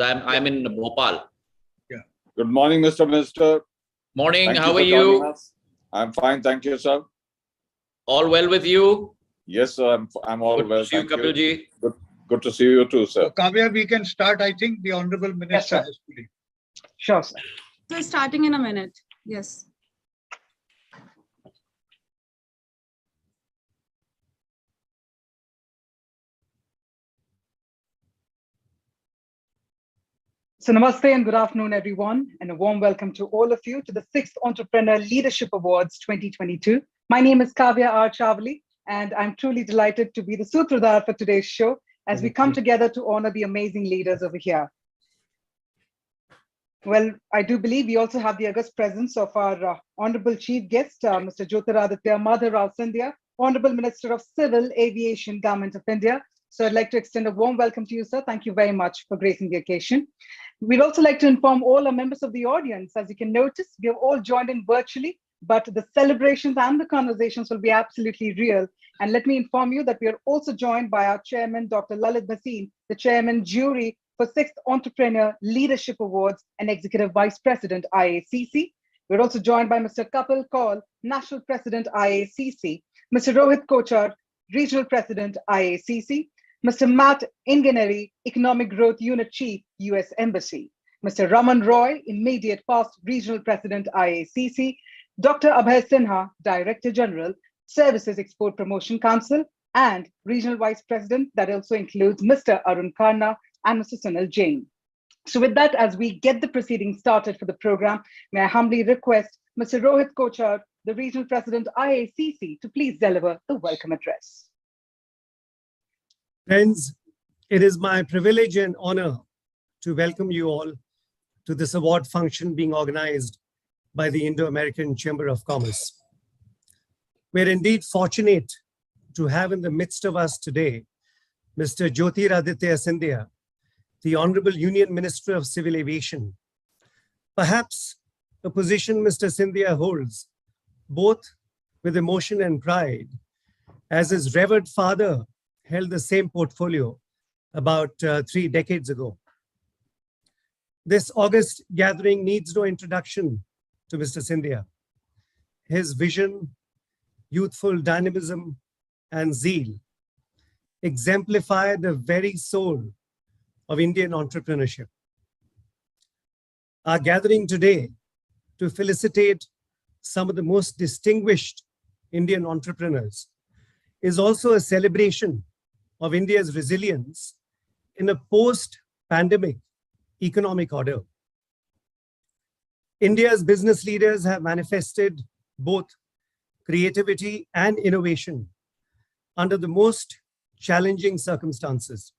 I'm in Bhopal. Yeah. Good morning, Mr. Minister. Morning. Thank How for are joining you? us. I'm fine, thank you, sir. All well with you? Yes, sir. I'm all Good well. to see you, Thank Kapil ji. Good to see you too, So, sir. Kavya, we can start. I think the Honorable Minister sir. has put in. Sure, sir. So starting in a minute. Yes. So namaste and good afternoon, everyone, and a warm welcome to all of you to the 6th Entrepreneur Leadership Awards 2022. My name is Kavya R. Chavali, and I'm truly delighted to be the Sutradhar for today's show as we come together to honor the amazing leaders over here. Well, I do believe we also have the august presence of our Honorable Chief Guest, Mr. Jyotiraditya Madhav Scindia, Honorable Minister of Civil Aviation, Government of India. So I'd like to extend a warm welcome to you, sir. Thank you very much for gracing the occasion. We'd also like to inform all our members of the audience, as you can notice, we have all joined in virtually, but the celebrations and the conversations will be absolutely real. And let me inform you that we are also joined by our chairman, Dr. Lalit Bhasin, the chairman jury for 6th Entrepreneur Leadership Awards and Executive Vice President, IACC. We're also joined by Mr. Kapil Kaul, National President, IACC, Mr. Rohit Kochar, Regional President, IACC, Mr. Matt Ingeneri, Economic Growth Unit Chief, US Embassy, Mr. Raman Roy, Immediate Past Regional President, IACC, Dr. Abhay Sinha, Director General, Services Export Promotion Council, and Regional Vice President, that also includes Mr. Arun Khanna and Mr. Sunil Jain. So with that, as we get the proceedings started for the program, may I humbly request Mr. Rohit Kochar, the Regional President, IACC, to please deliver the welcome address. Friends, it is my privilege and honor to welcome you all to this award function being organized by the Indo-American Chamber of Commerce. We're indeed fortunate to have in the midst of us today, Mr. Jyotiraditya Scindia, the Honorable Union Minister of Civil Aviation. Perhaps a position Mr. Scindia holds both with emotion and pride, as his revered father held the same portfolio about 3 decades ago. This august gathering needs no introduction to Mr. Scindia. His vision, youthful dynamism, and zeal exemplify the very soul of Indian entrepreneurship. Our gathering today to felicitate some of the most distinguished Indian entrepreneurs is also a celebration of India's resilience in a post-pandemic economic order. India's business leaders have manifested both creativity and innovation under the most challenging circumstances.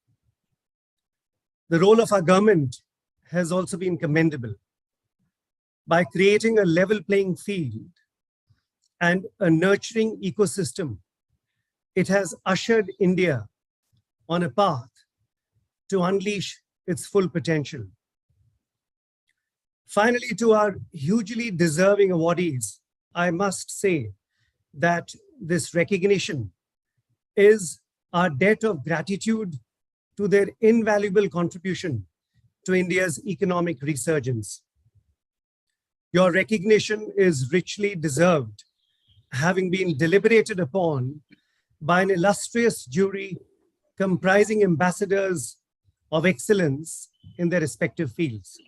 The role of our government has also been commendable. By creating a level playing field and a nurturing ecosystem, it has ushered India on a path to unleash its full potential. Finally, to our hugely deserving awardees, I must say that this recognition is our debt of gratitude to their invaluable contribution to India's economic resurgence. Your recognition is richly deserved, having been deliberated upon by an illustrious jury comprising ambassadors of excellence in their respective fields.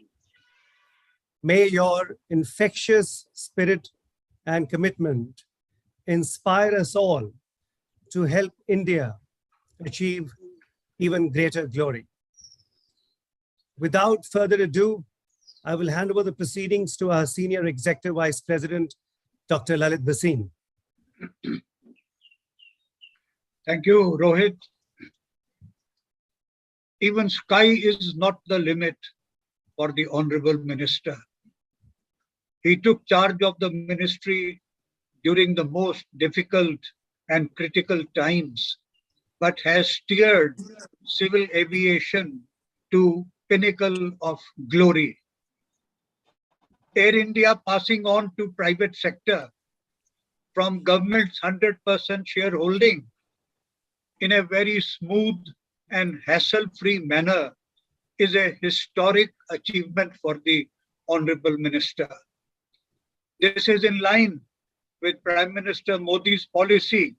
May your infectious spirit and commitment inspire us all to help India achieve even greater glory. Without further ado, I will hand over the proceedings to our Senior Executive Vice President, Dr. Lalit Bhasin. Thank you, Rohit. Even sky is not the limit for the Honorable Minister. He took charge of the ministry during the most difficult and critical times, but has steered civil aviation to pinnacle of glory. Air India passing on to private sector from government's 100% shareholding in a very smooth and hassle-free manner is a historic achievement for the Honorable Minister. This is in line with Prime Minister Modi's policy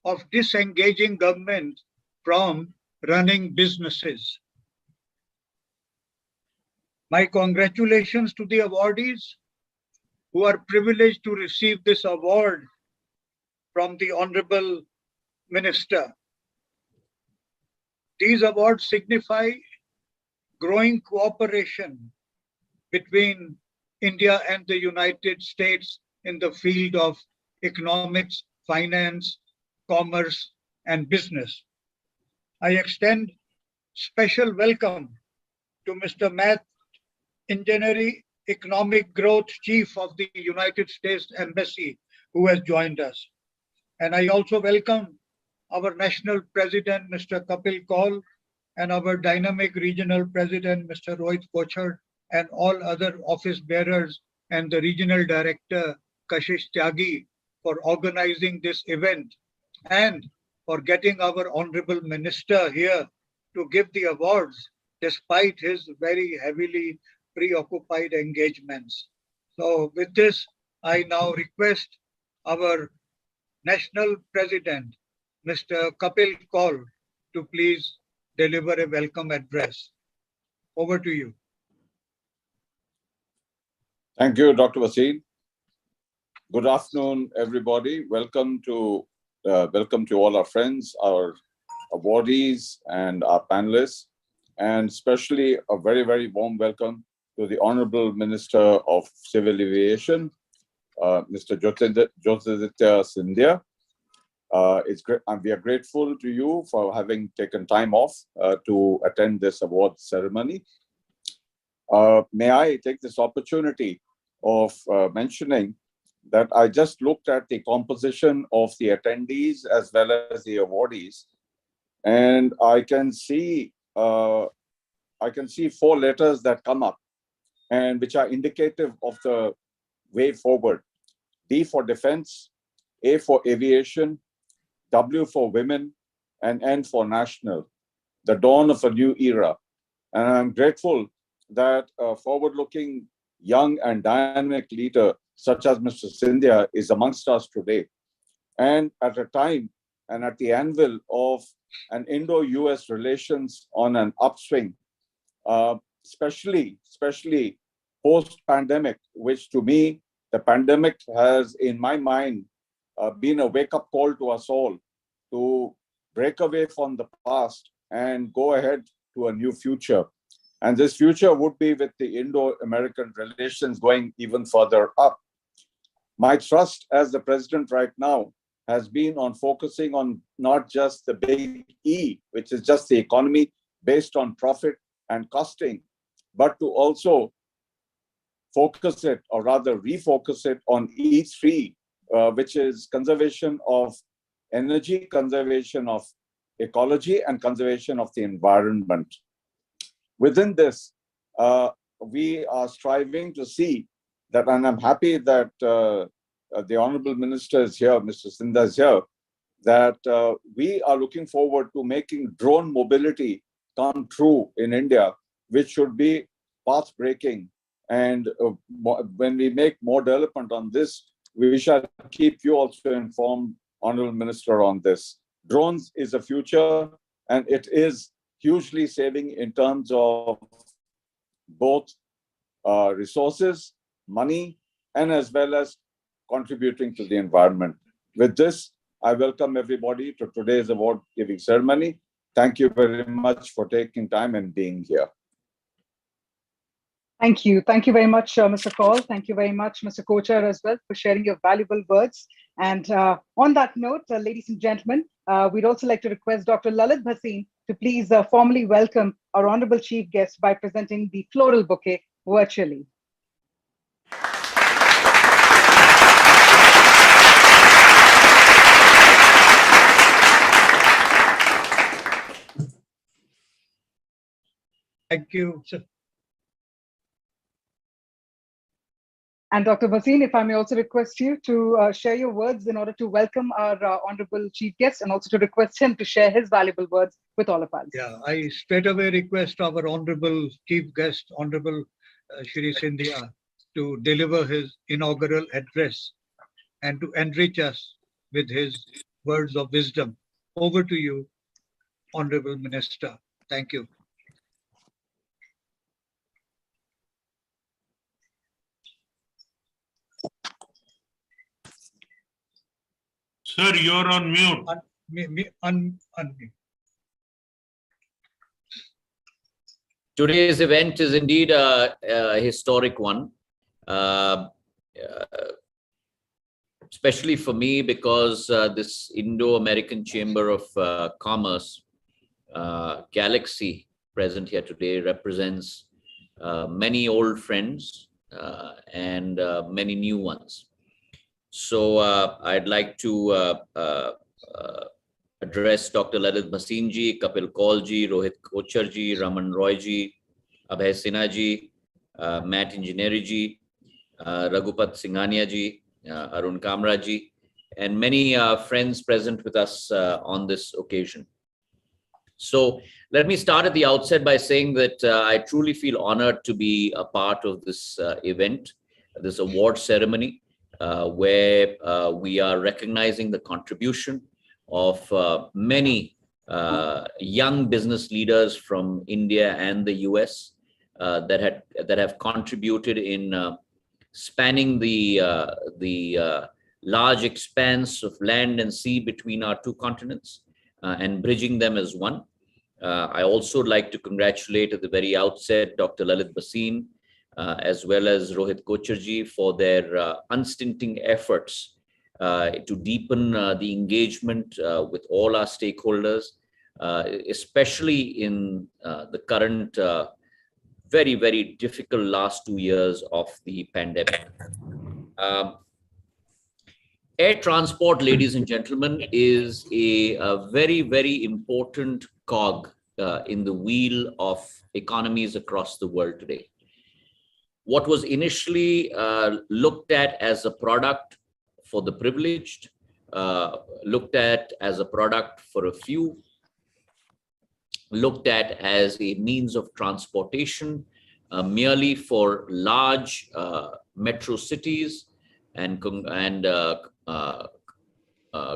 of disengaging government from running businesses. My congratulations to the awardees who are privileged to receive this award from the Honorable Minister. These awards signify growing cooperation between India and the United States in the field of economics, finance, commerce, and business. I extend special welcome to Mr. Matt Engineering Economic Growth Chief of the United States Embassy, who has joined us. And I also welcome our National President, Mr. Kapil Kaul, and our Dynamic Regional President, Mr. Rohit Kochhar, and all other office bearers and the Regional Director, Kashish Tyagi, for organizing this event and for getting our Honorable Minister here to give the awards despite his very heavily preoccupied engagements. So with this, I now request our National President, Mr. Kapil Kaul, to please deliver a welcome address. Over to you. Thank you, Dr. Wasim. Good afternoon, everybody. Welcome to all our friends, our awardees, and our panelists, and especially a very, very warm welcome to the Honorable Minister of Civil Aviation, Mr. Jyotiraditya Scindia. It's great, and we are grateful to you for having taken time off to attend this award ceremony. May I take this opportunity of mentioning that I just looked at the composition of the attendees as well as the awardees, and I can see 4 letters that come up, and which are indicative of the way forward. D for defense, A for aviation, W for women, and N for national, the dawn of a new era. And I'm grateful that a forward-looking, young and dynamic leader such as Mr. Scindia is amongst us today. And at a time and at the anvil of an Indo-US relations on an upswing, especially post-pandemic, which to me, the pandemic has, in my mind, been a wake-up call to us all to break away from the past and go ahead to a new future. And this future would be with the Indo-American relations going even further up. My trust as the president right now has been on focusing on not just the big E, which is just the economy based on profit and costing, but to also focus it, or rather refocus it on E3, which is conservation of energy, conservation of ecology, and conservation of the environment. Within this, we are striving to see that, and I'm happy that the Honorable Minister is here, Mr. Scindia is here, that we are looking forward to making drone mobility come true in India, which should be path-breaking. And when we make more development on this, we shall keep you also informed, Honorable Minister, on this. Drones is a future, and it is hugely saving in terms of both resources, money, and as well as contributing to the environment. With this, I welcome everybody to today's award giving ceremony. Thank you very much for taking time and being here. Thank you. Thank you very much, Mr. Kaul. Thank you very much, Mr. Kochhar, as well, for sharing your valuable words. And on that note, ladies and gentlemen, we'd also like to request Dr. Lalit Bhasin to please formally welcome our honorable chief guest by presenting the floral bouquet virtually. Thank you. And Dr. Bhasin, if I may also request you to share your words in order to welcome our Honorable Chief Guest and also to request him to share his valuable words with all of us. Yeah, I straight away request our Honorable Chief Guest, Honorable Shri Scindia, to deliver his inaugural address and to enrich us with his words of wisdom. Over to you, Honorable Minister. Thank you. Sir, you're on mute. Unmute. Today's event is indeed a historic one, especially for me because this Indo-American Chamber of Commerce galaxy present here today represents many old friends and many new ones. So I'd like to address Dr. Lalit Bhasin ji, Kapil Kaul ji, Rohit Kochar ji, Raman Roy ji, Abhay Sinha ji, Matt Engineeri ji, Raghupat Singhania ji, Arun Kamra ji, and many friends present with us on this occasion. So let me start at the outset by saying that I truly feel honored to be a part of this event, this award ceremony, where we are recognizing the contribution of many young business leaders from India and the US that have contributed in spanning the large expanse of land and sea between our two continents and bridging them as one. I also like to congratulate at the very outset Dr. Lalit Bhasin as well as Rohit Kochar ji for their unstinting efforts to deepen the engagement with all our stakeholders, especially in the current very, very difficult last 2 years of the pandemic. Air transport, ladies and gentlemen, is a very, very important cog in the wheel of economies across the world today. What was initially looked at as a product for the privileged, looked at as a product for a few, looked at as a means of transportation merely for large metro cities and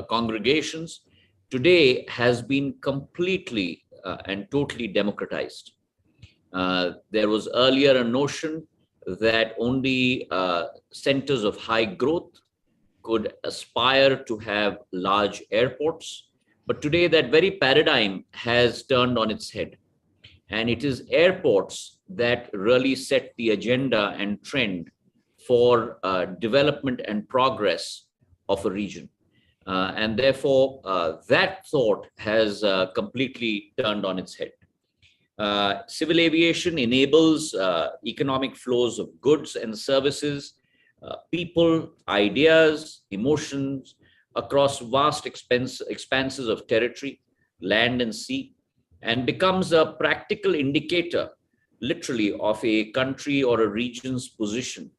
congregations, today has been completely and totally democratized. There was earlier a notion that only centers of high growth could aspire to have large airports. But today that very paradigm has turned on its head. And it is airports that really set the agenda and trend for development and progress of a region. And therefore, that thought has completely turned on its head. Civil aviation enables economic flows of goods and services, people, ideas, emotions across vast expanses of territory, land and sea, and becomes a practical indicator, literally, of a country or a region's position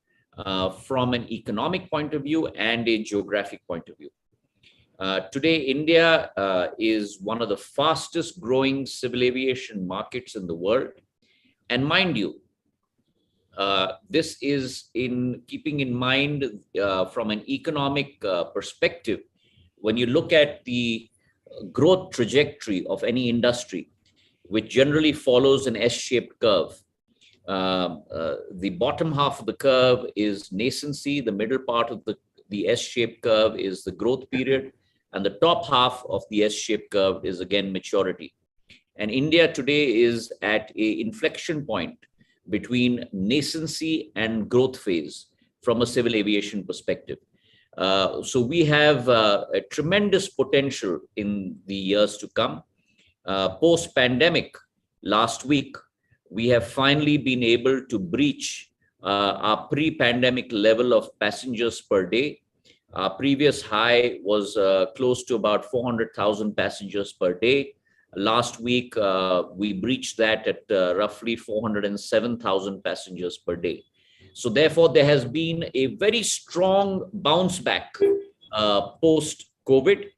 from an economic point of view and a geographic point of view. Today, India is one of the fastest growing civil aviation markets in the world. And mind you, this is in keeping in mind from an economic perspective, when you look at the growth trajectory of any industry, which generally follows an S-shaped curve. The bottom half of the curve is nascency, the middle part of the S-shaped curve is the growth period, and the top half of the S-shaped curve is again maturity. And India today is at an inflection point between nascency and growth phase from a civil aviation perspective. So we have a tremendous potential in the years to come. Post-pandemic, last week, we have finally been able to breach our pre-pandemic level of passengers per day. Our previous high was close to about 400,000 passengers per day. Last week, we breached that at roughly 407,000 passengers per day. So therefore, there has been a very strong bounce back post-COVID,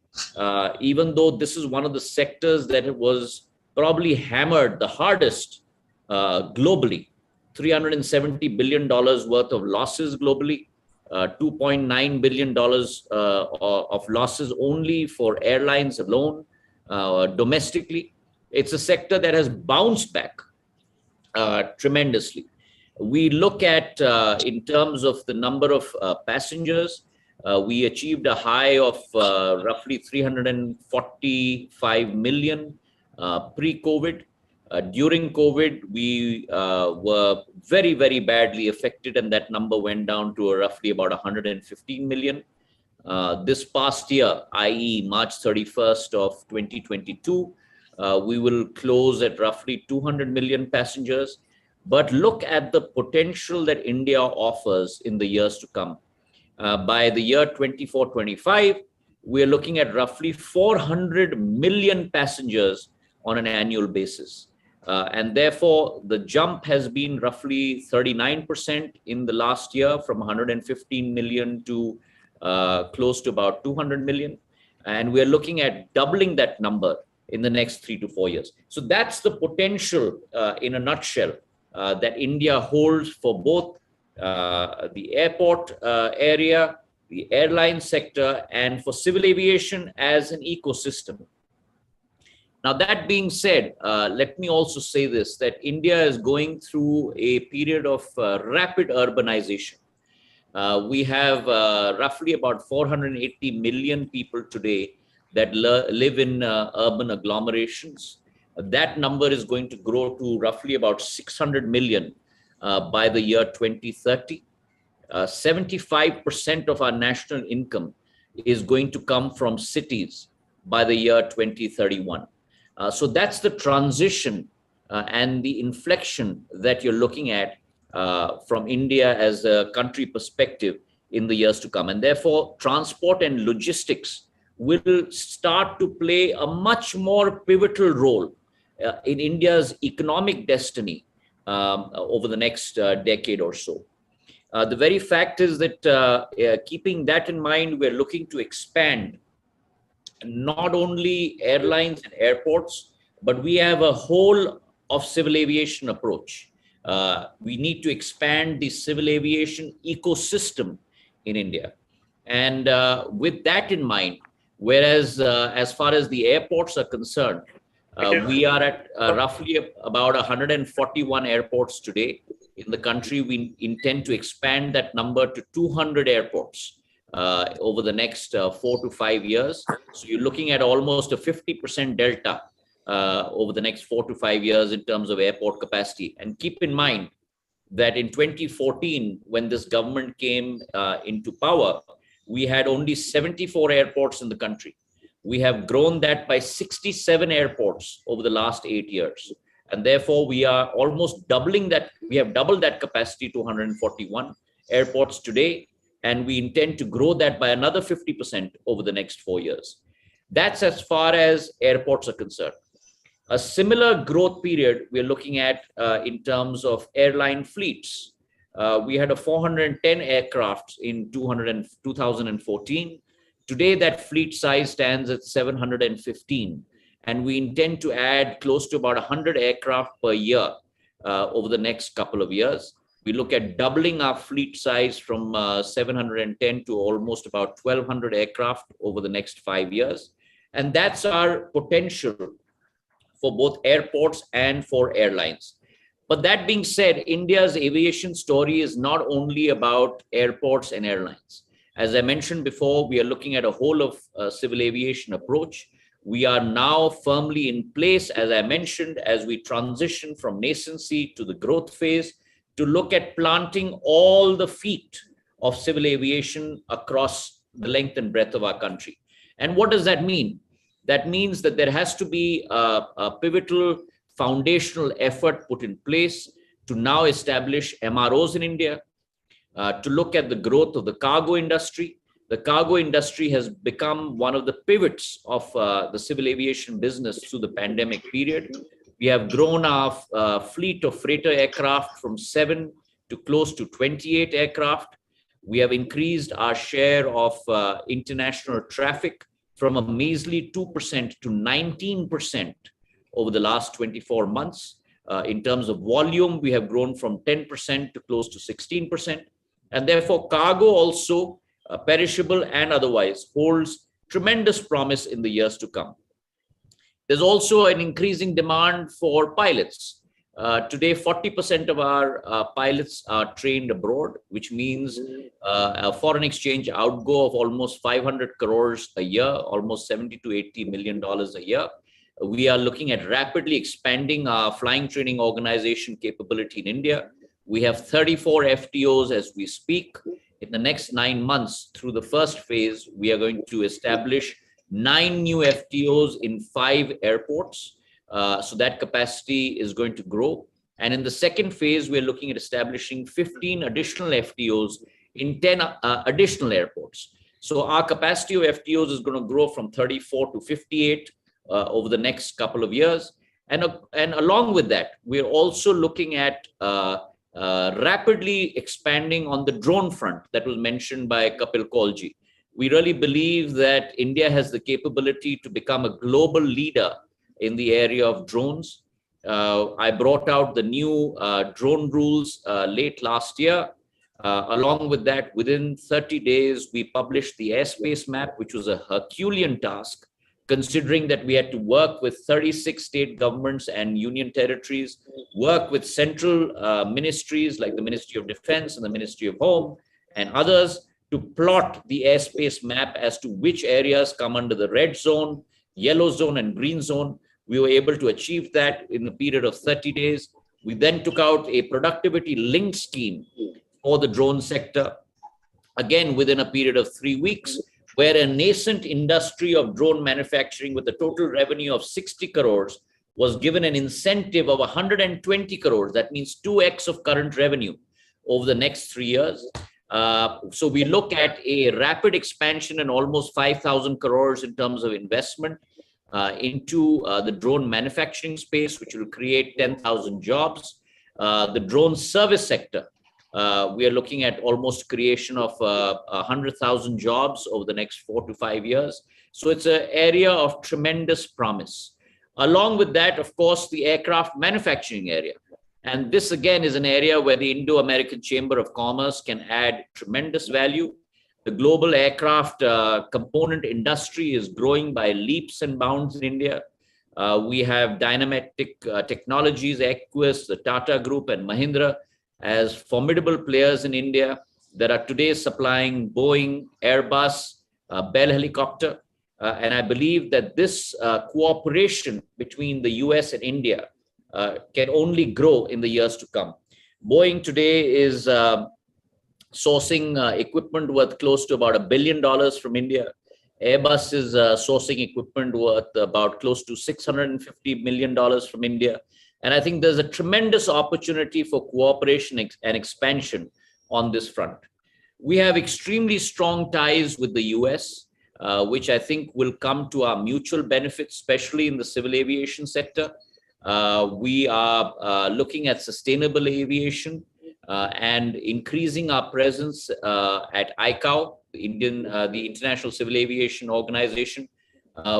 even though this is one of the sectors that was probably hammered the hardest globally. $370 billion worth of losses globally, $2.9 billion of losses only for airlines alone, domestically. It's a sector that has bounced back tremendously. We look at, in terms of the number of passengers, we achieved a high of roughly 345 million pre-COVID. During COVID, we were very, very badly affected, and that number went down to roughly about 115 million. This past year, i.e. March 31st of 2022, we will close at roughly 200 million passengers. But look at the potential that India offers in the years to come. By the year 24-25, we're looking at roughly 400 million passengers on an annual basis. And therefore, the jump has been roughly 39% in the last year, from 115 million to close to about 200 million. And we're looking at doubling that number in the next 3 to 4 years. So that's the potential in a nutshell that India holds for both the airport area, the airline sector, and for civil aviation as an ecosystem. Now, that being said, let me also say this, that India is going through a period of rapid urbanization. We have roughly about 480 million people today that live in urban agglomerations. That number is going to grow to roughly about 600 million by the year 2030. 75% of our national income is going to come from cities by the year 2031. So that's the transition and the inflection that you're looking at from India as a country perspective in the years to come. And therefore, transport and logistics will start to play a much more pivotal role in India's economic destiny over the next decade or so. The very fact is that keeping that in mind, we're looking to expand not only airlines and airports, but we have a whole of civil aviation approach. We need to expand the civil aviation ecosystem in India. And with that in mind, whereas as far as the airports are concerned, we are at roughly about 141 airports today in the country. We intend to expand that number to 200 airports over the next 4 to 5 years. So you're looking at almost a 50% delta over the next 4 to 5 years in terms of airport capacity. And keep in mind that in 2014, when this government came into power, we had only 74 airports in the country. We have grown that by 67 airports over the last 8 years. And therefore, we are almost doubling that. We have doubled that capacity to 141 airports today. And we intend to grow that by another 50% over the next 4 years. That's as far as airports are concerned. A similar growth period we're looking at in terms of airline fleets. We had a 410 aircraft in 2014. Today, that fleet size stands at 715. And we intend to add close to about 100 aircraft per year over the next couple of years. We look at doubling our fleet size from 710 to almost about 1,200 aircraft over the next 5 years. And that's our potential for both airports and for airlines. But that being said, India's aviation story is not only about airports and airlines. As I mentioned before, we are looking at a whole of civil aviation approach. We are now firmly in place, as I mentioned, as we transition from nascency to the growth phase, to look at planting all the feet of civil aviation across the length and breadth of our country. And what does that mean? That means that there has to be a pivotal foundational effort put in place to now establish MROs in India, to look at the growth of the cargo industry. The cargo industry has become one of the pivots of the civil aviation business through the pandemic period. We have grown our fleet of freighter aircraft from 7 to close to 28 aircraft. We have increased our share of international traffic from a measly 2% to 19% over the last 24 months. In terms of volume, we have grown from 10% to close to 16%. And therefore, cargo also, perishable and otherwise, holds tremendous promise in the years to come. There's also an increasing demand for pilots. Today, 40% of our pilots are trained abroad, which means a foreign exchange outgo of almost 500 crores a year, almost 70 to $80 million a year. We are looking at rapidly expanding our flying training organization capability in India. We have 34 FTOs as we speak. In the next 9 months, through the first phase, we are going to establish 9 new FTOs in 5 airports. So that capacity is going to grow. And in the second phase, we're looking at establishing 15 additional FTOs in 10 additional airports. So our capacity of FTOs is going to grow from 34 to 58 over the next couple of years. And along with that, we're also looking at rapidly expanding on the drone front that was mentioned by Kapil Kaulji. We really believe that India has the capability to become a global leader in the area of drones. I brought out the new drone rules late last year. Along with that, within 30 days, we published the airspace map, which was a Herculean task, considering that we had to work with 36 state governments and union territories, work with central ministries like the Ministry of Defense and the Ministry of Home and others to plot the airspace map as to which areas come under the red zone, yellow zone, and green zone. We were able to achieve that in a period of 30 days. We then took out a productivity link scheme for the drone sector, again within a period of 3 weeks, where a nascent industry of drone manufacturing with a total revenue of 60 crores was given an incentive of 120 crores. That means 2x of current revenue over the next 3 years. So we look at a rapid expansion in almost 5,000 crores in terms of investment into the drone manufacturing space, which will create 10,000 jobs. The drone service sector, we are looking at almost creation of 100,000 jobs over the next 4 to 5 years. So it's an area of tremendous promise. Along with that, of course, the aircraft manufacturing area. And this again is an area where the Indo-American Chamber of Commerce can add tremendous value. The global aircraft component industry is growing by leaps and bounds in India. We have Dynamatic Technologies, Equus, the Tata Group, and Mahindra as formidable players in India that are today supplying Boeing, Airbus, Bell Helicopter. And I believe that this cooperation between the US and India can only grow in the years to come. Boeing today is sourcing equipment worth close to about $1 billion from India. Airbus is sourcing equipment worth about close to $650 million from India. And I think there's a tremendous opportunity for cooperation and expansion on this front. We have extremely strong ties with the US, which I think will come to our mutual benefit, especially in the civil aviation sector. We are looking at sustainable aviation and increasing our presence at ICAO, the International Civil Aviation Organization.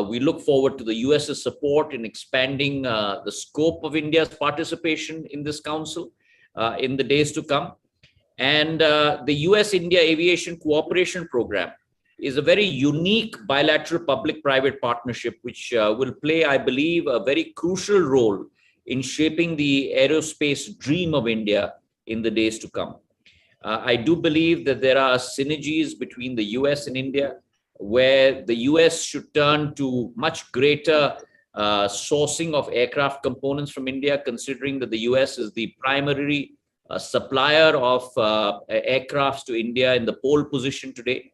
We look forward to the US's support in expanding the scope of India's participation in this council in the days to come. And the US-India Aviation Cooperation Program is a very unique bilateral public-private partnership, which will play, I believe, a very crucial role in shaping the aerospace dream of India in the days to come. I do believe that there are synergies between the US and India, where the US should turn to much greater sourcing of aircraft components from India, considering that the US is the primary supplier of aircrafts to India in the pole position today.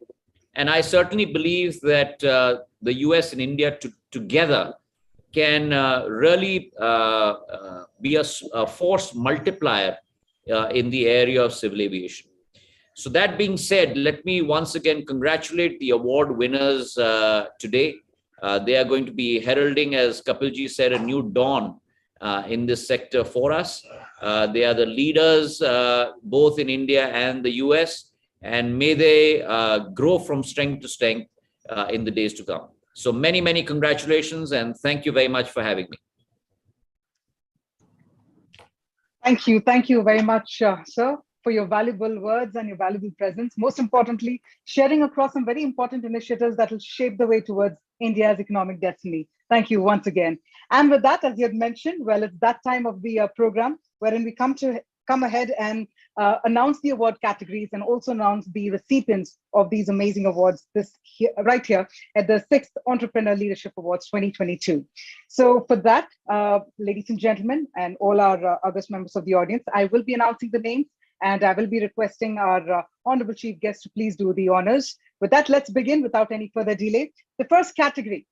And I certainly believe that the US and India together can really be a force multiplier in the area of civil aviation. So that being said, let me once again congratulate the award winners today. They are going to be heralding, as Kapilji said, a new dawn in this sector for us. They are the leaders both in India and the US, and may they grow from strength to strength in the days to come. So many, many congratulations, and thank you very much for having me. Thank you very much, sir, for your valuable words and your valuable presence. Most importantly, sharing across some very important initiatives that will shape the way towards India's economic destiny. Thank you once again. And with that, as you had mentioned, well, it's that time of the program wherein we come ahead and announce the award categories and also announce the recipients of these amazing awards right here at the 6th Entrepreneur Leadership Awards 2022. So for that, ladies and gentlemen, and all our august members of the audience, I will be announcing the names and I will be requesting our Honorable Chief Guest to please do the honors. With that, let's begin without any further delay. The first category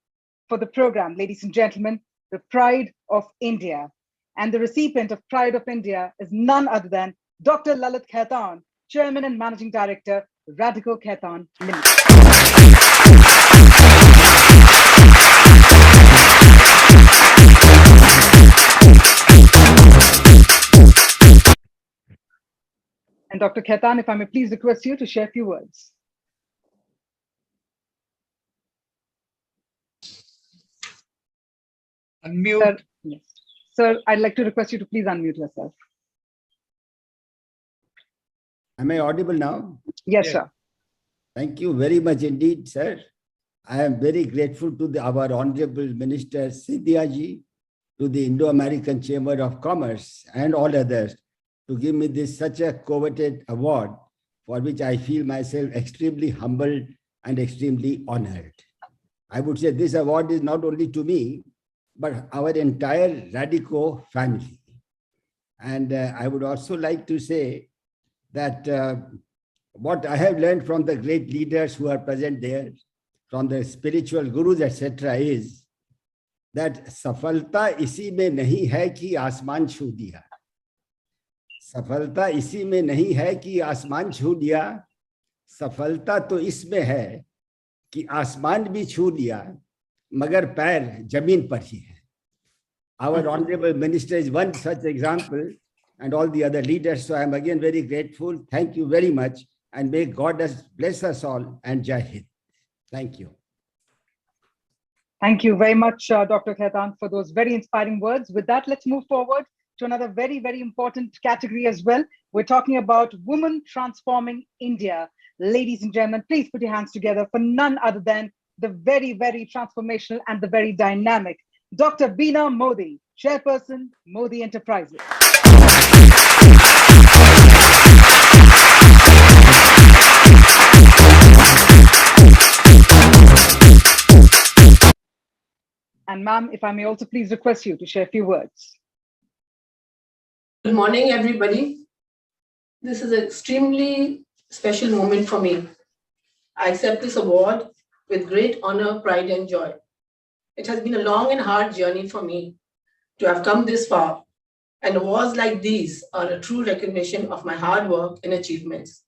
for the program, ladies and gentlemen, the Pride of India. And the recipient of Pride of India is none other than Dr. Lalit Khaitan, Chairman and Managing Director, Radico Khaitan Limited. And Dr. Khaitan, if I may please request you to share a few words. Unmute. Sir, yes. Sir, I'd like to request you to please unmute yourself. Am I audible now? Yes, Yes. sir. Thank you very much indeed, sir. I am very grateful to our Honorable Minister Sindhia ji, to the Indo-American Chamber of Commerce and all others to give me this such a coveted award, for which I feel myself extremely humbled and extremely honored. I would say this award is not only to me, but our entire Radico family. And I would also like to say that what I have learned from the great leaders who are present there, from the spiritual gurus, etc., is that safalta isi mein nahi hai ki आसमान छू दिया. सफलता इसी में नहीं है कि आसमान छू दिया, सफलता तो इसमें है कि आसमान भी छू लिया मगर पैर जमीन पर ही है. Our Honorable Minister is one such example, and all the other leaders. So I am again very grateful. Thank you very much, and may God bless us all, and Jai Hind. Thank you. Thank you very much, Dr. Khaitan, for those very inspiring words. With that, let's move forward to another very, very important category as well. We're talking about Women Transforming India. Ladies and gentlemen, please put your hands together for none other than the very, very transformational and the very dynamic Dr. Beena Modi, Chairperson, Modi Enterprises. And ma'am, if I may also please request you to share a few words. Good morning, everybody. This is an extremely special moment for me. I accept this award with great honor, pride, and joy. It has been a long and hard journey for me to have come this far, and awards like these are a true recognition of my hard work and achievements.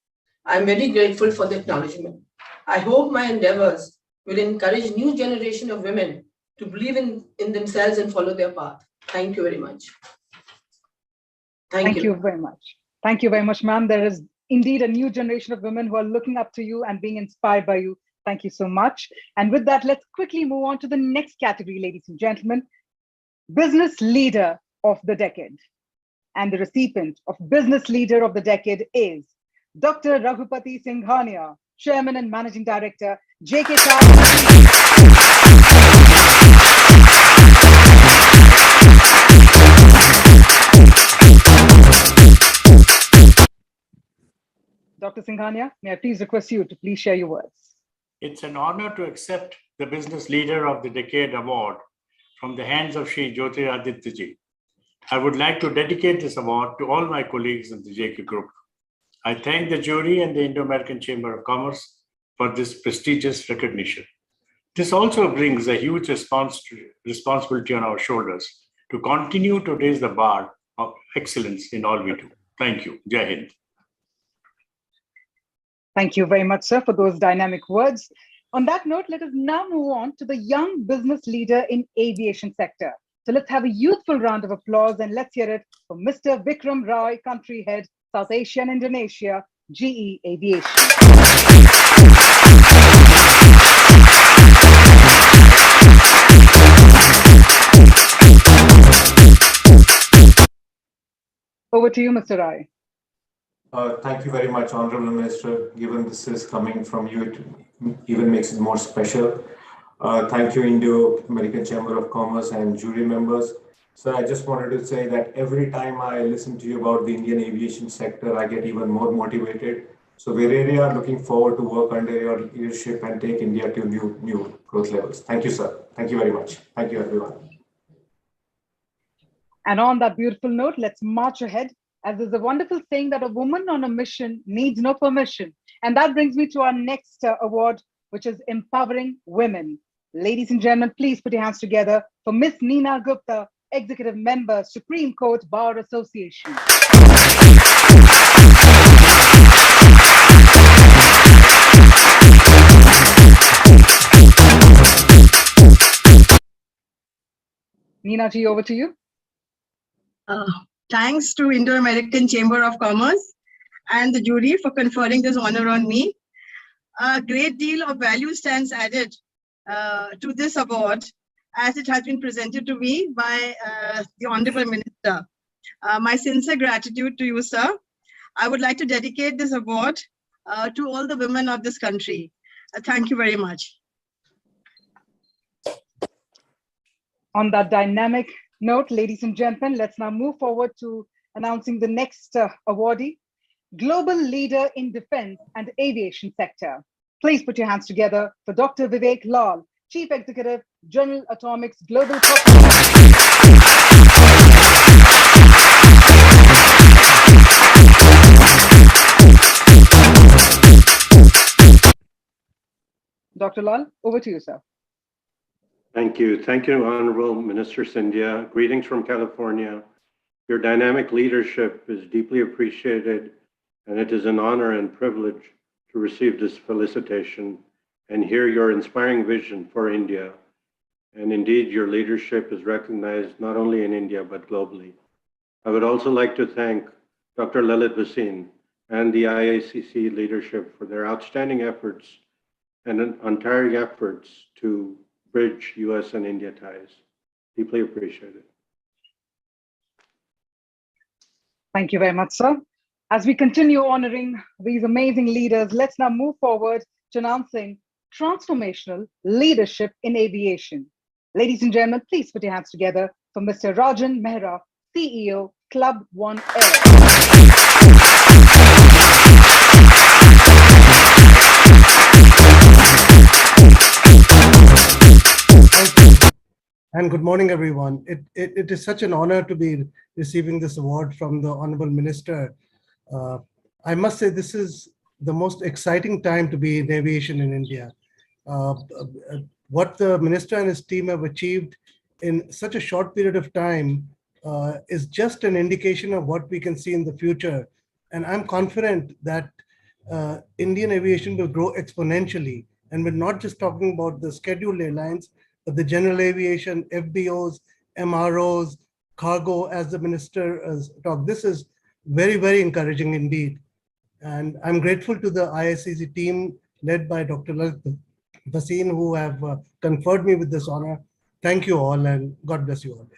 I am very grateful for the acknowledgement. I hope my endeavors will encourage new generation of women to believe in themselves and follow their path. Thank you very much. Thank you very much. Thank you very much, ma'am. There is indeed a new generation of women who are looking up to you and being inspired by you. Thank you so much. And with that, let's quickly move on to the next category, ladies and gentlemen. Business Leader of the Decade. And the recipient of Business Leader of the Decade is Dr. Raghupati Singhania, Chairman and Managing Director, JK Dr. Singhania, may I please request you to please share your words. It's an honor to accept the Business Leader of the Decade award from the hands of Shri Jyotiraditya ji. I would like to dedicate this award to all my colleagues in the JK Group. I thank the jury and the Indo-American Chamber of Commerce for this prestigious recognition. This also brings a huge responsibility on our shoulders to continue to raise the bar of excellence in all we do. Thank you. Jai Hind. Thank you very much, sir, for those dynamic words. On that note, let us now move on to the young business leader in aviation sector. So let's have a youthful round of applause and let's hear it for Mr. Vikram Rai, Country Head, South Asia and Indonesia, GE Aviation. Over to you, Mr. Rai. Thank you very much, Honorable Minister. Given this is coming from you, it even makes it more special. Thank you, Indo-American Chamber of Commerce and jury members. So I just wanted to say that every time I listen to you about the Indian aviation sector, I get even more motivated. So we really are looking forward to work under your leadership and take India to new growth levels. Thank you, sir. Thank you very much. Thank you, everyone. And on that beautiful note, let's march ahead, as there's a wonderful saying that a woman on a mission needs no permission. And that brings me to our next award, which is Empowering Women. Ladies and gentlemen, please put your hands together for Miss Neena Gupta, Executive Member, Supreme Court Bar Association. Neena ji, over to you. Thanks to Indo-American Chamber of Commerce and the jury for conferring this honor on me. A great deal of value stands added to this award as it has been presented to me by the Honorable Minister. My sincere gratitude to you, sir. I would like to dedicate this award to all the women of this country. Thank you very much. On that dynamic note, ladies and gentlemen, let's now move forward to announcing the next awardee, Global Leader in Defense and Aviation Sector. Please put your hands together for Dr. Vivek Lal, Chief Executive, General Atomics Global Corporation. Dr. Lal, over to you, sir. Thank you. Thank you, Honorable Minister Scindia. Greetings from California. Your dynamic leadership is deeply appreciated, and it is an honor and privilege to receive this felicitation and hear your inspiring vision for India. And indeed, your leadership is recognized not only in India, but globally. I would also like to thank Dr. Lalit Bhasin and the IACC leadership for their outstanding efforts and untiring efforts to bridge US and India ties. Deeply appreciated. Thank you very much, sir. As we continue honoring these amazing leaders, let's now move forward to announcing Transformational Leadership in Aviation. Ladies and gentlemen, please put your hands together for Mr. Rajan Mehra, CEO, Club One Air. And good morning, everyone. It is such an honor to be receiving this award from the Honorable Minister. I must say this is the most exciting time to be in aviation in India. What the Minister and his team have achieved in such a short period of time is just an indication of what we can see in the future. And I'm confident that Indian aviation will grow exponentially. And we're not just talking about the scheduled airlines, but the general aviation, FBOs, MROs, cargo, as the Minister has talked. This is very, very encouraging indeed. And I'm grateful to the ISCC team led by Dr. Lalit Bhasin, who have conferred me with this honor. Thank you all, and God bless you all.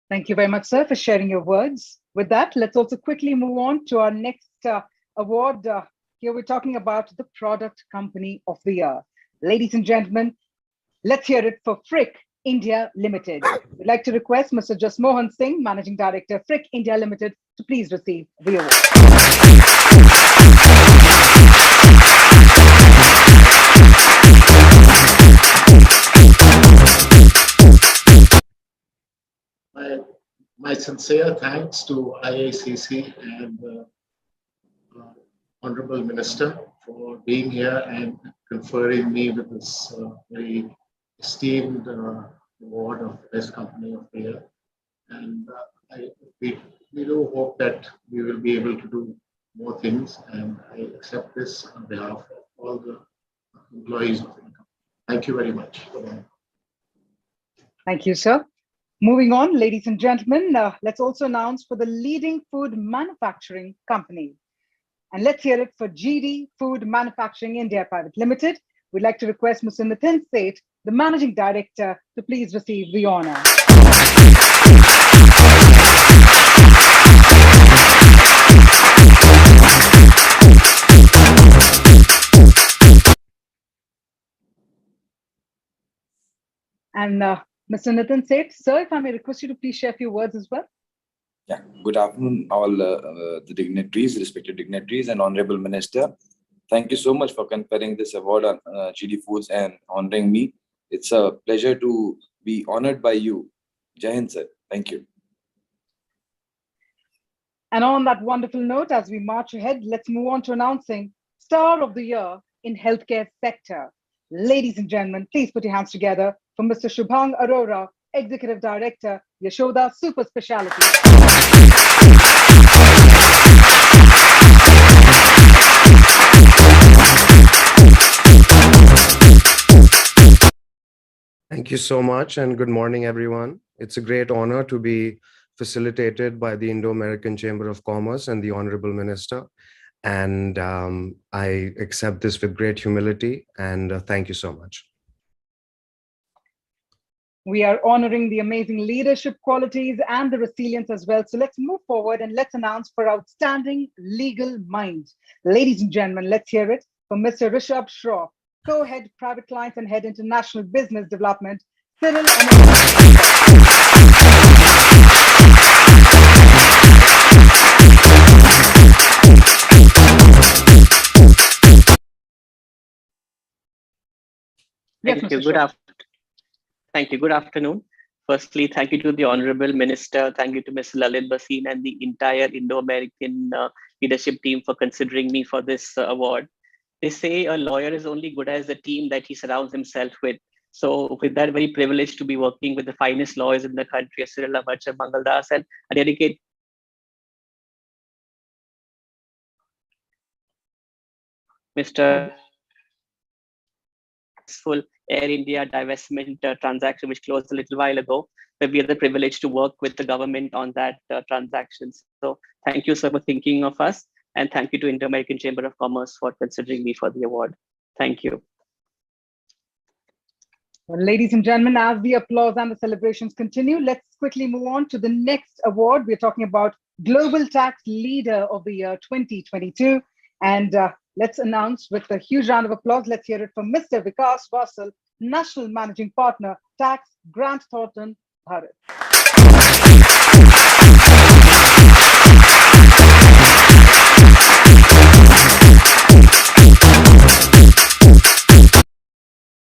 Thank you very much, sir, for sharing your words. With that, let's also quickly move on to our next award. Here we're talking about the Product Company of the Year. Ladies and gentlemen, let's hear it for Frick India Limited. We'd like to request Mr. Jasmohan Singh, Managing Director, Frick India Limited, to please receive the award. My sincere thanks to IACC and Honorable Minister for being here and conferring me with this very esteemed award of Best Company of the Year. And we do hope that we will be able to do more things, and I accept this on behalf of all the employees of the company. Thank you very much. Thank you, sir. Moving on, ladies and gentlemen, let's also announce for the leading food manufacturing company. And let's hear it for GD Food Manufacturing India Private Limited. We'd like to request Mr. Nitin Seth, the Managing Director, to please receive the honor. And Mr. Nitin Seth, sir, if I may request you to please share a few words as well. Yeah, good afternoon, all the dignitaries, respected dignitaries, and Honorable Minister. Thank you so much for conferring this award on GD Foods and honoring me. It's a pleasure to be honored by you. Jai Hind, sir. Thank you. And on that wonderful note, as we march ahead, let's move on to announcing Star of the Year in Healthcare Sector. Ladies and gentlemen, please put your hands together for Mr. Shubhang Arora, Executive Director, Yashoda Super Speciality. Thank you so much and good morning, everyone. It's a great honor to be facilitated by the Indo-American Chamber of Commerce and the Honorable Minister. And I accept this with great humility and thank you so much. We are honoring the amazing leadership qualities and the resilience as well. So let's move forward and let's announce for Outstanding Legal Mind. Ladies and gentlemen, let's hear it for Mr. Rishabh Shroff, Co-Head Private Clients and Head International Business Development, Civil Thank you. Thank you. Good afternoon. Firstly, thank you to the Honorable Minister. Thank you to Mr. Lalit Bhasin and the entire Indo-American leadership team for considering me for this award. They say a lawyer is only good as the team that he surrounds himself with. So with that, very privileged to be working with the finest lawyers in the country, Cyril Amacha Mangaldas, and I dedicate Mr. Full Air India divestment transaction, which closed a little while ago, where we had the privilege to work with the government on that transaction. So thank you, sir, for thinking of us. And thank you to Indo-American Chamber of Commerce for considering me for the award. Thank you. Well, ladies and gentlemen, as the applause and the celebrations continue, let's quickly move on to the next award. We're talking about Global Tax Leader of the Year 2022. And let's announce with a huge round of applause. Let's hear it from Mr. Vikas Vasal, National Managing Partner, Tax, Grant Thornton, Bharat.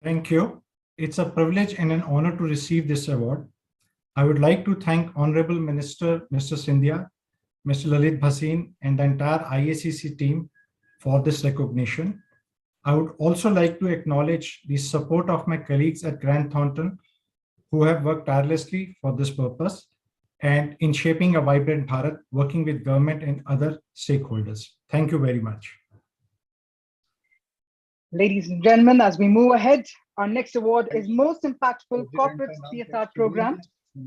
Thank you. It's a privilege and an honor to receive this award. I would like to thank Honorable Minister, Mr. Scindia, Mr. Lalit Bhasin, and the entire IACC team for this recognition. I would also like to acknowledge the support of my colleagues at Grant Thornton, who have worked tirelessly for this purpose and in shaping a vibrant Bharat, working with government and other stakeholders. Thank you very much. Ladies and gentlemen, as we move ahead, our next award is Most Impactful Corporate CSR Program.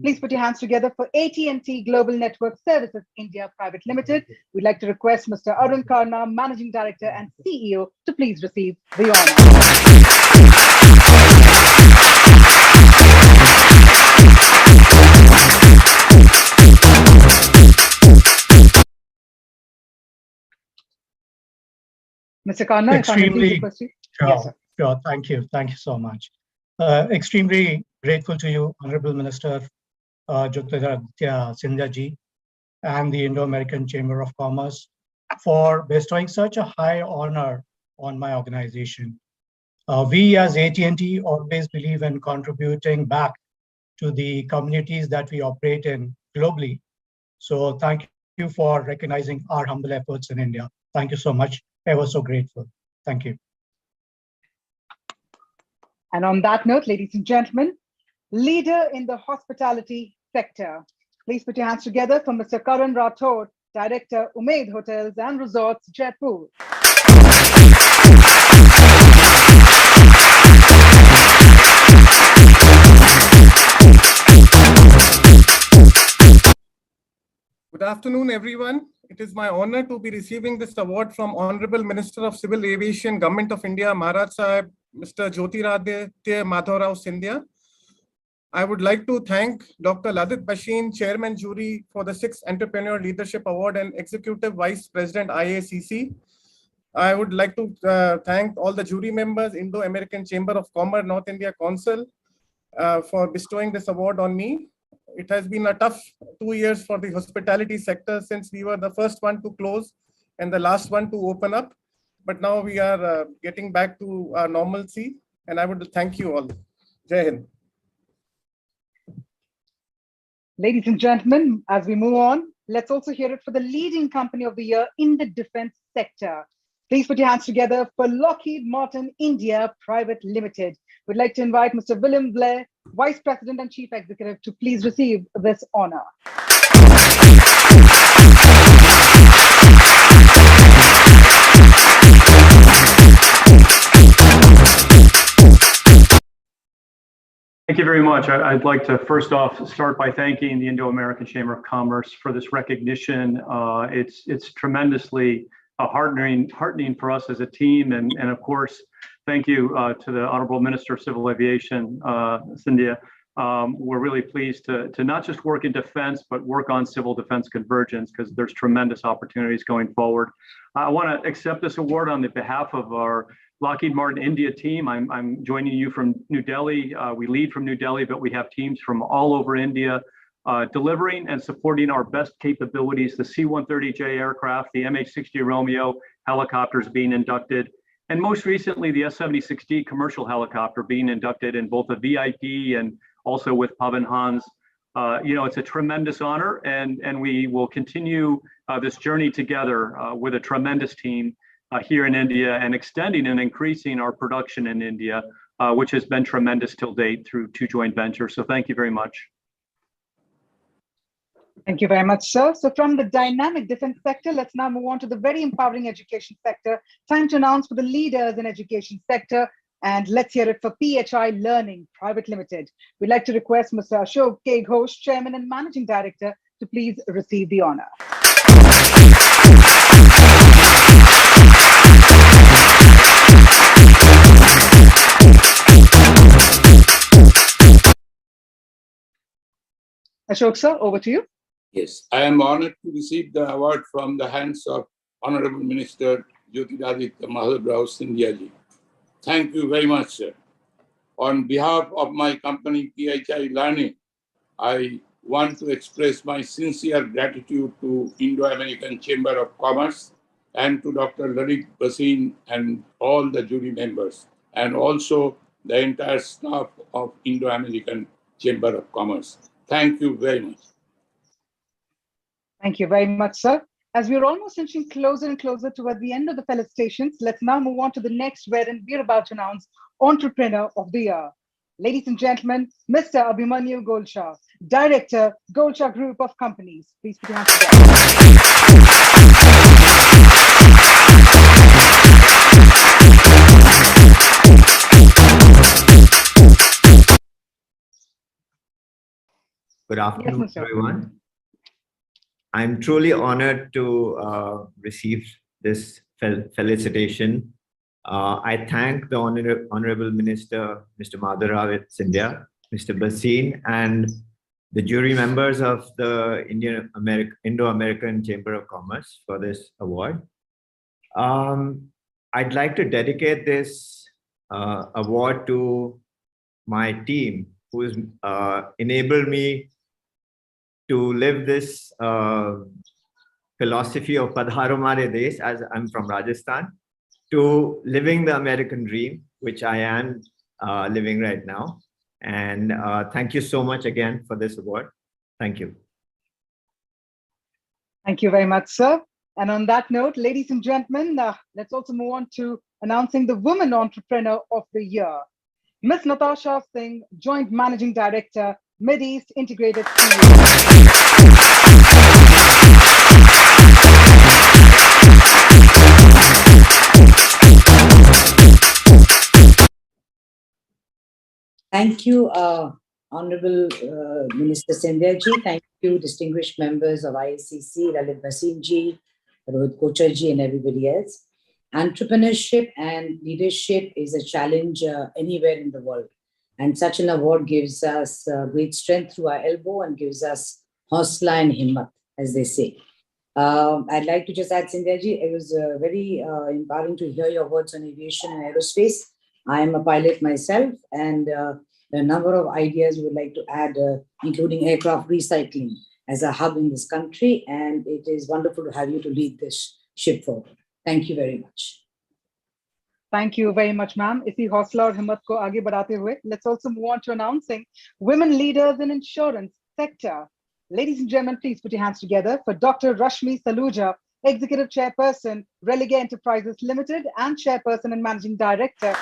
Please put your hands together for AT&T Global Network Services India Private Limited. We'd like to request Mr. Arun Karna, Managing Director and CEO, to please receive the honor. Mr. Karna, if I may please request you. Sure, Yes, sir. sure. Thank you. Thank you so much. Extremely grateful to you, Honorable Minister Jyotiraditya Scindia ji, and the Indo-American Chamber of Commerce for bestowing such a high honor on my organization. We as AT&T always believe in contributing back to the communities that we operate in globally. So thank you for recognizing our humble efforts in India. Thank you so much. Ever so grateful. Thank you. And on that note, ladies and gentlemen, leader in the hospitality sector. Please put your hands together for Mr. Karan Rathod, Director, Umaid Hotels and Resorts, Jaipur. Good afternoon, everyone. It is my honor to be receiving this award from Honorable Minister of Civil Aviation, Government of India, Maharaj Sahib, Mr. Jyotiraditya Madhav Scindia. I would like to thank Dr. Ladit Basheen, Chairman Jury for the 6th Entrepreneur Leadership Award and Executive Vice President IACC. I would like to thank all the jury members, Indo-American Chamber of Commerce, North India Council for bestowing this award on me. It has been a tough 2 years for the hospitality sector since we were the first one to close and the last one to open up. But now we are getting back to our normalcy, and I would thank you all. Jai Hind. Ladies and gentlemen, as we move on, let's also hear it for the leading company of the year in the defense sector. Please put your hands together for Lockheed Martin India Private Limited. We'd like to invite Mr. William Blair, Vice President and Chief Executive, to please receive this honor. Thank you very much. I'd like to first off start by thanking the Indo-American Chamber of Commerce for this recognition. It's tremendously heartening for us as a team, and of course, thank you to the Honorable Minister of Civil Aviation, Scindia. We're really pleased to not just work in defense, but work on civil defense convergence, because there's tremendous opportunities going forward. I want to accept this award on the behalf of our Lockheed Martin India team. I'm joining you from New Delhi. We lead from New Delhi, but we have teams from all over India delivering and supporting our best capabilities, the C-130J aircraft, the MH-60 Romeo helicopters being inducted, and most recently the S-76D commercial helicopter being inducted in both a VIP and also with Pavan Hans. It's a tremendous honor, and we will continue this journey together with a tremendous team here in India, and extending and increasing our production in India, which has been tremendous till date through 2 joint ventures. So thank you very much. Thank you very much, sir. So from the dynamic defense sector, let's now move on to the very empowering education sector. Time to announce for the leaders in education sector, and let's hear it for PHI Learning Private Limited. We'd like to request Mr. Ashok K. Ghosh, Chairman and Managing Director, to please receive the honor. Ashok sir, over to you. Yes, I am honored to receive the award from the hands of Honorable Minister Jyotiraditya Madhav Scindia ji. Thank you very much, sir. On behalf of my company PHI Learning, I want to express my sincere gratitude to Indo-American Chamber of Commerce and to Dr. Ladit Basheen and all the jury members, and also the entire staff of Indo-American Chamber of Commerce. Thank you very much. Thank you very much, sir. As we're almost inching closer and closer toward the end of the felicitations, let's now move on to the next, wherein we're about to announce Entrepreneur of the Year. Ladies and gentlemen, Mr. Abhimanyu Golsha, Director, Golsha Group of Companies. Please put your hands together. Good afternoon, Yes, everyone. I'm truly honored to receive this felicitation. I thank the Honorable Minister, Mr. Madhav Scindia, Mr. Basheen, and the jury members of the Indo-American Chamber of Commerce for this award. I'd like to dedicate this award to my team, who has enabled me to live this philosophy of Padharo Mare Desh, as I'm from Rajasthan, to living the American dream, which I am living right now. And thank you so much again for this award. Thank you. Thank you very much, sir. And on that note, ladies and gentlemen, let's also move on to announcing the Women Entrepreneur of the Year. Ms. Natasha Singh, Joint Managing Director, Mid-East Integrated Thank you, Honorable Minister Sindhya ji, thank you, distinguished members of IACC, Lalit Bhasin ji, Rohit Kochar ji, and everybody else. Entrepreneurship and leadership is a challenge anywhere in the world. And such an award gives us great strength through our elbow and gives us hosla and himmat, as they say. I'd like to just add, Sindhya ji, it was very empowering to hear your words on aviation and aerospace. I am a pilot myself, and a number of ideas we would like to add, including aircraft recycling as a hub in this country. And it is wonderful to have you to lead this ship forward. Thank you very much. Thank you very much, ma'am. Isi hosla aur himmat ko aage badhate hue, let's also move on to announcing women leaders in insurance sector. Ladies and gentlemen, please put your hands together for Dr. Rashmi Saluja, Executive Chairperson, Religare Enterprises Limited, and Chairperson and Managing Director.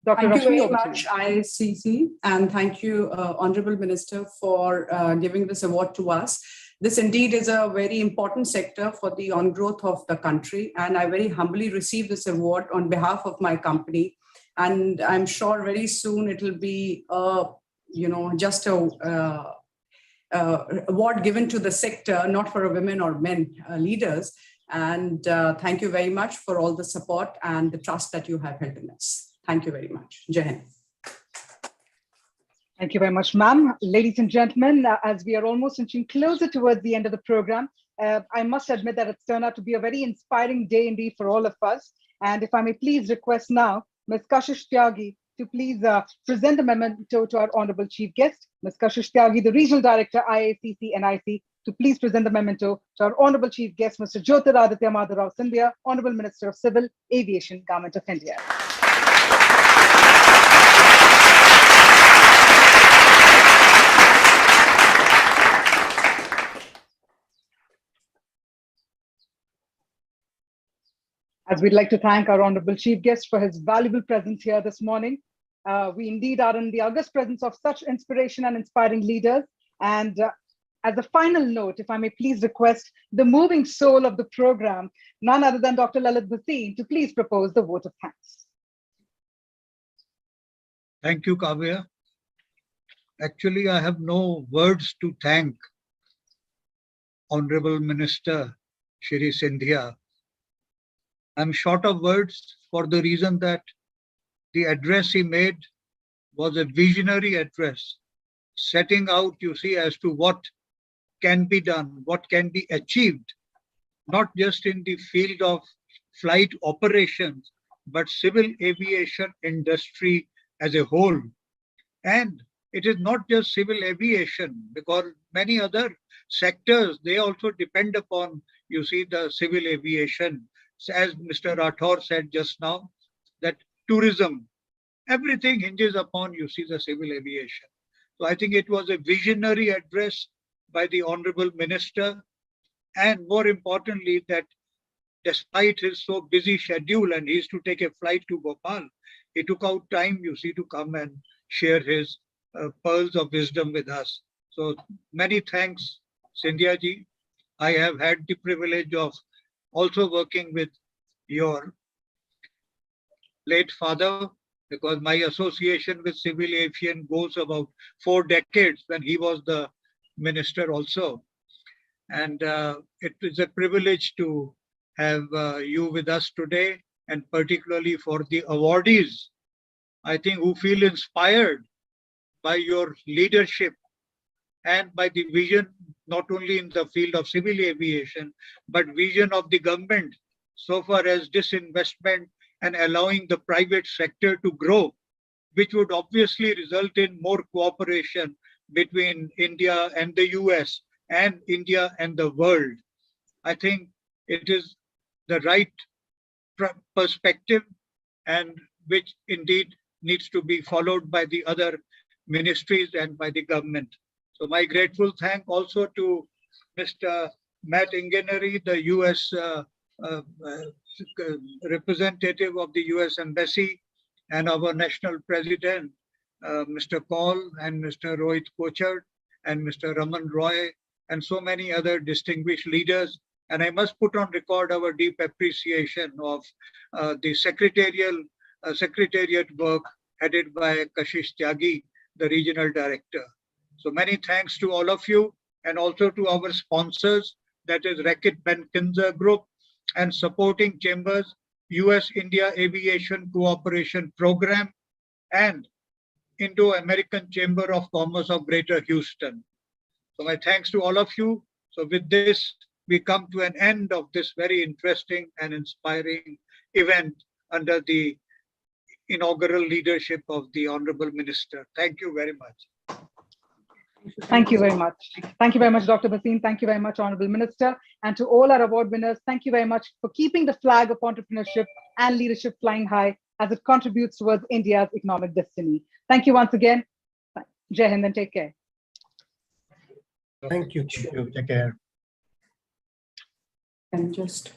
Dr. Thank you Rashmi, very over to much, you. ICC, and thank you, Honorable Minister, for giving this award to us. This indeed is a very important sector for the on-growth of the country, and I very humbly receive this award on behalf of my company. And I'm sure very soon it will be, just a award given to the sector, not for women or men leaders. And thank you very much for all the support and the trust that you have held in us. Thank you very much. Jai Hind. Thank you very much, ma'am. Ladies and gentlemen, as we are almost inching closer towards the end of the program, I must admit that it's turned out to be a very inspiring day indeed for all of us. And if I may please request now, Ms. Kashish Tyagi to please present the memento to our honorable chief guest, Ms. Kashish Tyagi, the Regional Director, IACC NIC, to please present the memento to our honorable chief guest, Mr. Jyotiraditya Madhav Scindia, Honorable Minister of Civil Aviation, Government of India. As we'd like to thank our honorable chief guest for his valuable presence here this morning. We indeed are in the august presence of such inspiration and inspiring leaders. And as a final note, if I may please request the moving soul of the program, none other than Dr. Lalit Bhasin, to please propose the vote of thanks. Thank you, Kavya. Actually, I have no words to thank Honorable Minister Shri Sindhya. I'm short of words for the reason that the address he made was a visionary address, setting out, you see, as to what can be done, what can be achieved, not just in the field of flight operations, but civil aviation industry as a whole. And it is not just civil aviation, because many other sectors, they also depend upon, you see, the civil aviation. As Mr. Rathore said just now, that tourism, everything hinges upon, you see, the civil aviation. So I think it was a visionary address by the Honorable Minister. And more importantly, that despite his so busy schedule and he is to take a flight to Bhopal, he took out time, you see, to come and share his pearls of wisdom with us. So many thanks, Sindhya ji. I have had the privilege of also working with your late father, because my association with civil aviation goes about 4 decades when he was the minister also. And it is a privilege to have you with us today, and particularly for the awardees, I think, who feel inspired by your leadership and by the vision, not only in the field of civil aviation, but vision of the government so far as disinvestment and allowing the private sector to grow, which would obviously result in more cooperation between India and the US and India and the world. I think it is the right perspective, and which indeed needs to be followed by the other ministries and by the government. So my grateful thank also to Mr. Matt Ingenery, the US representative of the US Embassy, and our national president, Mr. Kaul and Mr. Rohit Kochar and Mr. Raman Roy and so many other distinguished leaders. And I must put on record our deep appreciation of the secretariat work headed by Kashish Tyagi, the regional director. So many thanks to all of you, and also to our sponsors, that is Reckitt Benckiser Group, and supporting chambers, US-India Aviation Cooperation Program, and Indo-American Chamber of Commerce of Greater Houston. So my thanks to all of you. So with this, we come to an end of this very interesting and inspiring event under the inaugural leadership of the Honorable Minister. Thank you very much. Thank you very much. Thank you very much, Dr. Bhasin. Thank you very much, Honorable Minister. And to all our award winners, thank you very much for keeping the flag of entrepreneurship and leadership flying high as it contributes towards India's economic destiny. Thank you once again. Jai Hind and take care. Thank you. Take care. And just